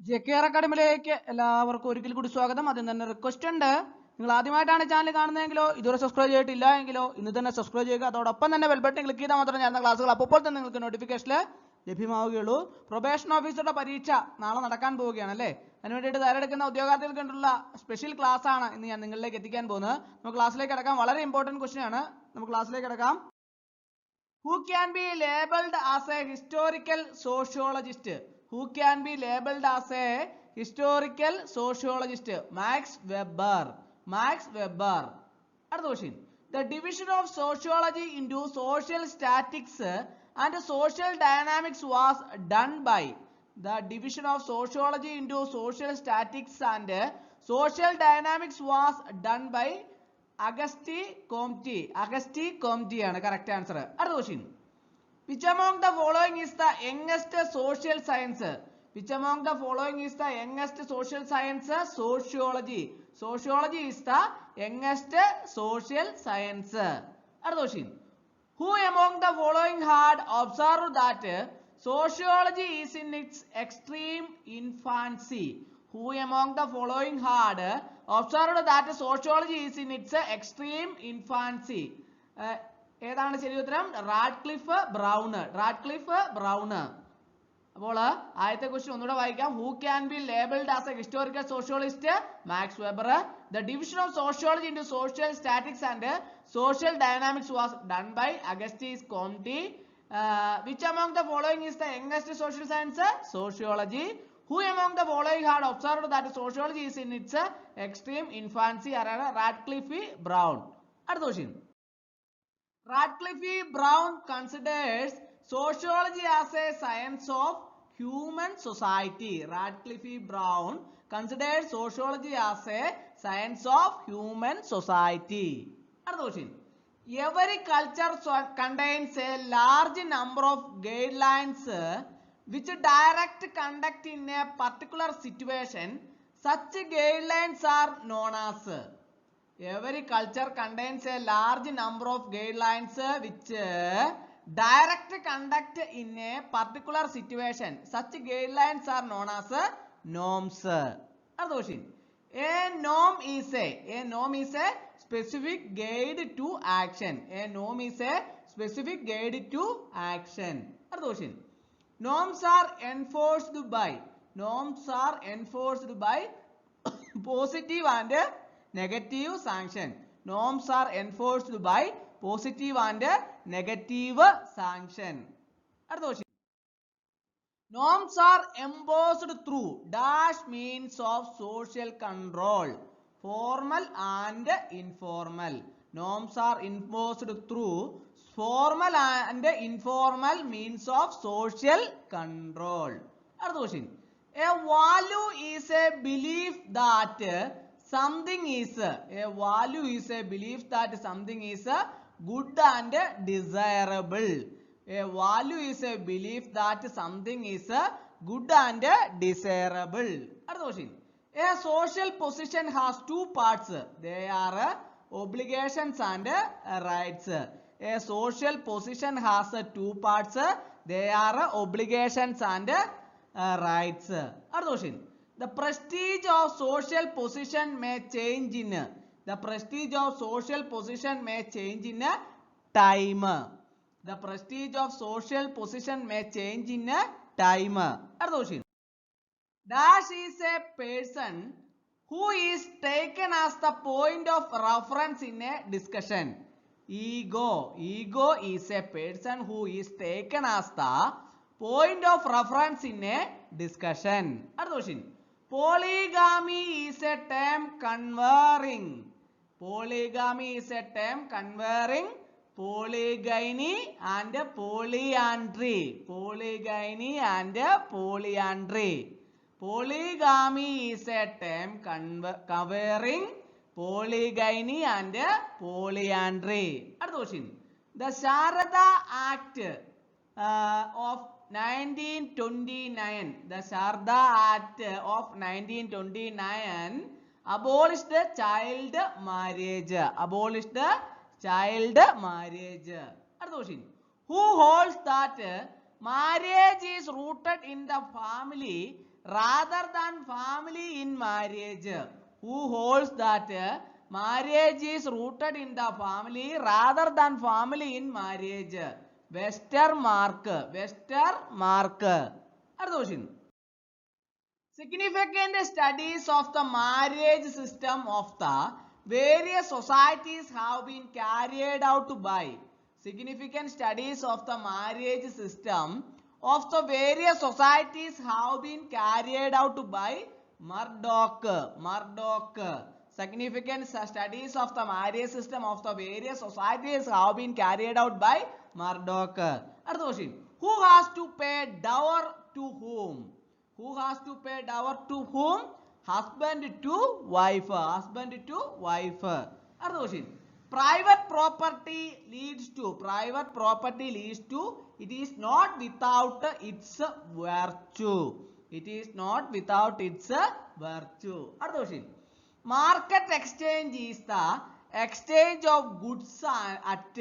JKR അക്കാഡമിയിലേക്ക് എല്ലാവർക്കും ഒരിക്കൽ കൂടി സ്വാഗതം. അതിൽ തന്നെ റിക്വസ്റ്റ് ഉണ്ട്, നിങ്ങൾ ആദ്യമായിട്ടാണ് ചാനൽ കാണുന്നതെങ്കിലോ ഇതുവരെ സബ്സ്ക്രൈബ് ചെയ്തിട്ടില്ല എങ്കിലോ ഇന്ന് തന്നെ സബ്സ്ക്രൈബ് ചെയ്യുക. അതോടൊപ്പം തന്നെ ബെൽ ബട്ടൺ ക്ലിക്ക് ചെയ്താൽ മാത്രമേ ഞാൻ ക്ലാസ്സുകൾ അപ്പോൾ തന്നെ നിങ്ങൾക്ക് നോട്ടിഫിക്കേഷൻ ലഭ്യമാവുകയുള്ളൂ. പ്രൊബേഷൻ ഓഫീസറുടെ പരീക്ഷ നാളെ നടക്കാൻ പോവുകയാണ് അല്ലേ. അതിന് വേണ്ടിയിട്ട് തയ്യാറെടുക്കുന്ന ഉദ്യോഗാർത്ഥികൾക്ക് വേണ്ടിയുള്ള സ്പെഷ്യൽ ക്ലാസ് ആണ് ഇന്ന് ഞാൻ നിങ്ങളിലേക്ക് എത്തിക്കാൻ പോകുന്നത്. നമുക്ക് ക്ലാസ്സിലേക്ക് കിടക്കാം. വളരെ ഇമ്പോർട്ടൻറ്റ് ക്വസ്റ്റ്യൻ ആണ്. നമുക്ക് ക്ലാസ്സിലേക്ക് കിടക്കാം. Who can be labeled as a historical sociologist? Who can be labeled as a historical sociologist? Max Weber. Max Weber. അടുത്ത question. The division of sociology into social statics and social dynamics was done by. The division of sociology into social statics and social dynamics was done by Auguste Comte. Auguste Comte ആണ് correct answer. അടുത്ത question. Which among the following is the youngest social science? Which among the following is the youngest social science? Sociology. Sociology is the youngest social science. അടുത്ത question. Who among the following had observed that sociology is in its extreme infancy? Who among the following had observed that sociology is in its extreme infancy? ഏതാണ് ശരി ഉത്തരം? Radcliffe Brown. Radcliffe Brown. അപ്പോൾ ആദ്യത്തെ question ഒന്നുകൂടെ വായിക്കാം. Who can be labelled as a historical sociologist? Max Weber. The division of sociology into social statics and social dynamics was done by Auguste Comte. Which among the following is the youngest social science? Sociology. Who among the following had observed that sociology is in its extreme infancy? ആരാണ്? Radcliffe brown. അടുത്ത question. Radcliffe Brown considers sociology as a science of human society. Radcliffe Brown considers sociology as a science of human society. Another question. Every culture contains a large number of guidelines which direct conduct in a particular situation. Such guidelines are known as. Every culture contains a large number of guidelines which direct conduct in a particular situation. Such guidelines are known as norms. Another question. A norm is a specific guide to action. A norm is a specific guide to action. Another question. Norms are enforced by positive and negative sanction. Norms are enforced by positive and negative sanction. അടുത്ത question. Norms are imposed through dash means of social control, formal and informal. Norms are imposed through formal and informal means of social control. അടുത്ത question. A value is a belief that something is a value is a belief that something is good and desirable. A value is a belief that something is good and desirable. Other question. A social position has two parts. They are obligations and rights. A social position has two parts. They are obligations and rights. Other question. The prestige of social position may change in time. The prestige of social position may change in time. Other question. Dash is a person who is taken as the point of reference in a discussion. Ego is a person who is taken as the point of reference in a discussion. Other question. Polygamy is a term conferring. Polygamy is a term conferring polygyny and polyandry. Polygyny and polyandry. Polygamy is a term covering polygyny and polyandry. Other question. The Sharada Act of 1929. The Sharda Act of 1929 abolished child marriage. Abolished child marriage. Other question. Who holds that marriage is rooted in the family rather than family in marriage. Who holds that marriage is rooted in the family rather than family in marriage? Westermarck. Westermarck. അടുത്ത question. Significant studies of the marriage system of the various societies have been carried out by. Significant studies of the marriage system of the various societies have been carried out by Murdoch. Murdoch. Significant studies of the marriage system of the various societies have been carried out by Murdoch. അടുത്ത question. Who has to pay dower to whom? Who has to pay dower to whom? Husband to wife. Husband to wife. അടുത്ത question. Private property leads to. Private property leads to. It is not without its virtue. It is not without its virtue. അടുത്ത question. Market exchange is the exchange of goods at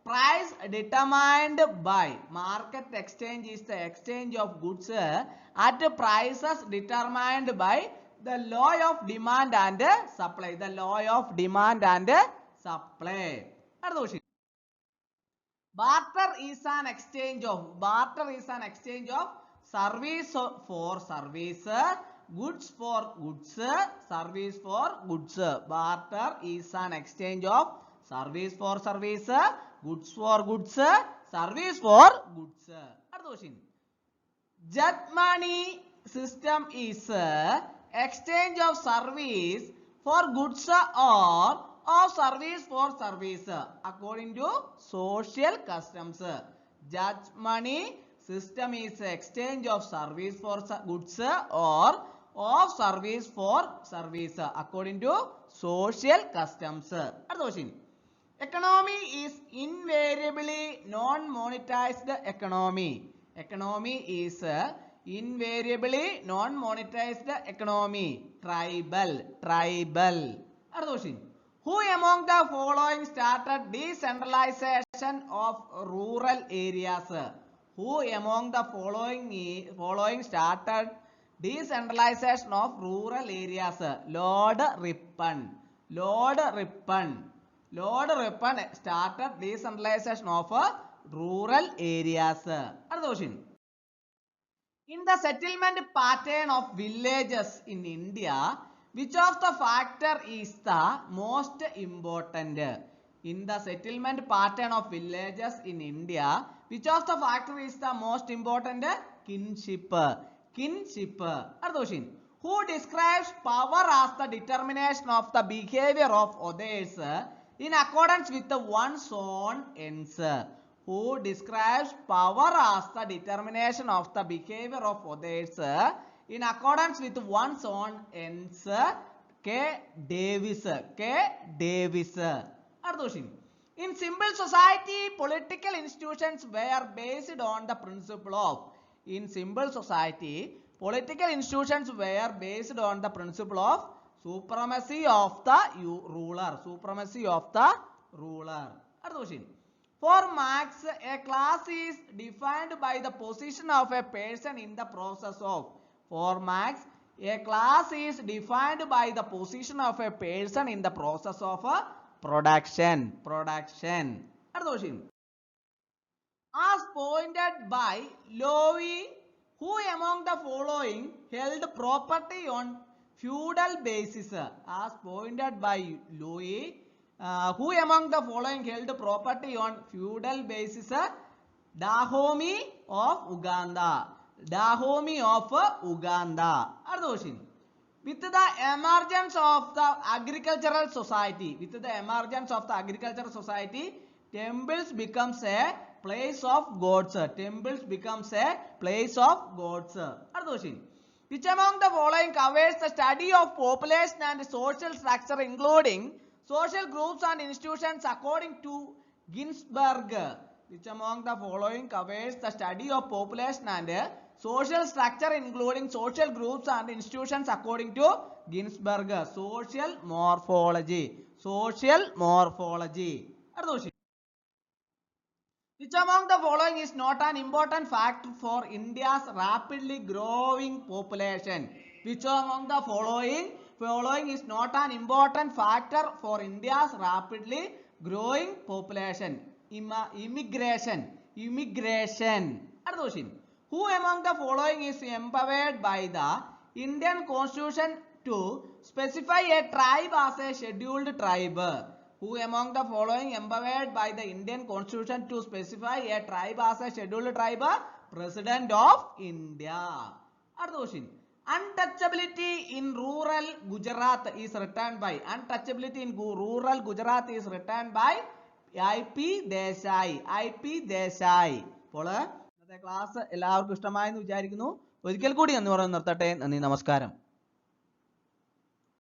price determined by. Market exchange is the exchange of goods at prices determined by the law of demand and supply. The law of demand and supply. അടുത്ത question. Barter is an exchange of. Barter is an exchange of service for service, goods for goods, service for goods. Barter is an exchange of service for service, goods for goods, service for goods. അടുത്ത question. Jet money system is exchange of service for goods or of service for service according to social customs. Jet money system is exchange of service for goods or of service for service according to social customs. അടുത്ത question. Economy is invariably non-monetized economy. Economy is invariably non-monetized economy. Tribal. Tribal. അടുത്ത question. Who among the following started decentralization of rural areas? Who among the following started decentralization of rural areas? Lord Ripon. Lord Ripon. Lord Ripon started decentralization of rural areas. അടുത്ത question. In the settlement pattern of villages in India, which of the factor is the most important? In the settlement pattern of villages in India, which of the factor is the most important? Kinship. Kinship. അടുത്ത question. Who describes power as the determination of the behavior of others in accordance with one's own ends? Who describes power as the determination of the behavior of others in accordance with one's own ends? K. Davis. K. Davis. അടുത്ത question. In simple society, political institutions were based on the principle of. In simple society, political institutions were based on the principle of supremacy of the ruler. Supremacy of the ruler. അടുത്ത question. For Marx, a class is defined by the position of a person in the process of. For Marx, a class is defined by the position of a person in the process of production. Production. അടുത്ത question. As pointed by Loewy, who among the following held property on feudal basis? As pointed by Loewy, who among the following held property on feudal basis? Dahomey of Uganda. Dahomey of Uganda. അടുത്ത question. With the emergence of the agricultural society, with the emergence of the agricultural society, temples becomes a place of gods. Temples becomes a place of gods. അടുത്ത question. Which among the following covers the study of population and social structure including social groups and institutions according to Ginsberg? Which among the following covers the study of population and social structure including social groups and institutions according to Ginsberg? Social morphology. Social morphology. അടുത്ത question. Which Which among the following is not an important factor for India's rapidly growing population? Which among the following is not an important factor for India's rapidly growing population? Immigration. അടുത്ത question. Who among the following is empowered by the Indian Constitution to specify a tribe as a scheduled tribe? Who among the following empowered by the Indian Constitution to specify a tribe as a scheduled tribe? President of India. അടുത്ത question. Untouchability in rural Gujarat is written by. Untouchability in rural Gujarat is written by I.P. Desai. അപ്പോൾ ഇന്നത്തെ class എല്ലാവർക്കും ഇഷ്ടമായെന്ന് വിചാരിക്കുന്നു. ഒരിക്കൽ കൂടി നന്ദി പറഞ്ഞു നിർത്തട്ടെ. നന്ദി, നമസ്കാരം.